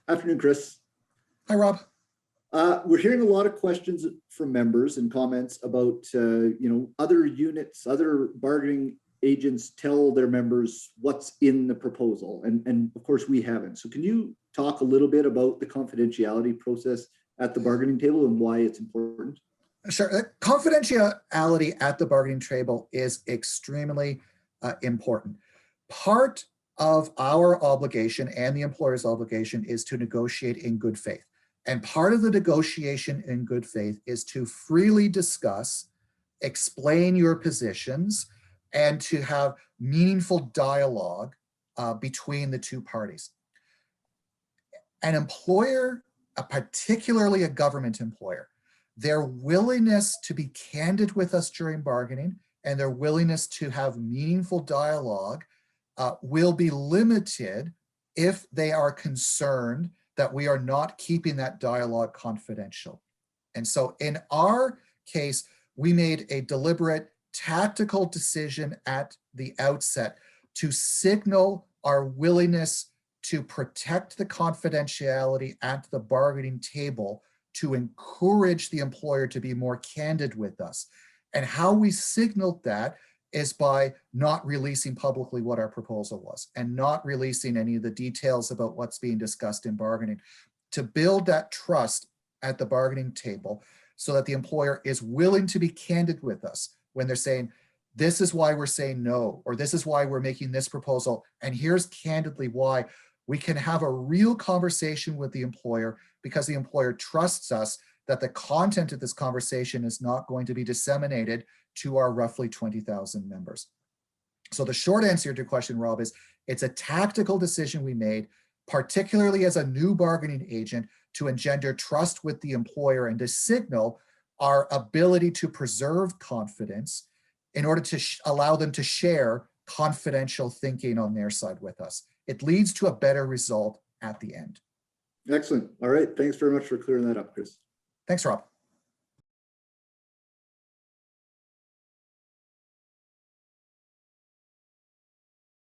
Afternoon, Chris. Hi, Rob. We're hearing a lot of questions from members and comments about, other units, other bargaining agents tell their members what's in the proposal. And of course, we haven't. So can you talk a little bit about the confidentiality process at the bargaining table and why it's important? Sure. Confidentiality at the bargaining table is extremely important. Part of our obligation and the employer's obligation is to negotiate in good faith. And part of the negotiation in good faith is to freely discuss, explain your positions, and to have meaningful dialogue between the two parties. An employer, particularly a government employer, their willingness to be candid with us during bargaining and their willingness to have meaningful dialogue will be limited if they are concerned that we are not keeping that dialogue confidential. And so in our case, we made a deliberate tactical decision at the outset to signal our willingness to protect the confidentiality at the bargaining table, to encourage the employer to be more candid with us. And how we signaled that is by not releasing publicly what our proposal was and not releasing any of the details about what's being discussed in bargaining, to build that trust at the bargaining table so that the employer is willing to be candid with us when they're saying, this is why we're saying no, or this is why we're making this proposal, and here's candidly why. We can have a real conversation with the employer because the employer trusts us that the content of this conversation is not going to be disseminated to our roughly 20,000 members. So the short answer to your question, Rob, is it's a tactical decision we made, particularly as a new bargaining agent, to engender trust with the employer and to signal our ability to preserve confidence in order to allow them to share confidential thinking on their side with us. It leads to a better result at the end. Excellent. All right. Thanks very much for clearing that up, Chris. Thanks, Rob.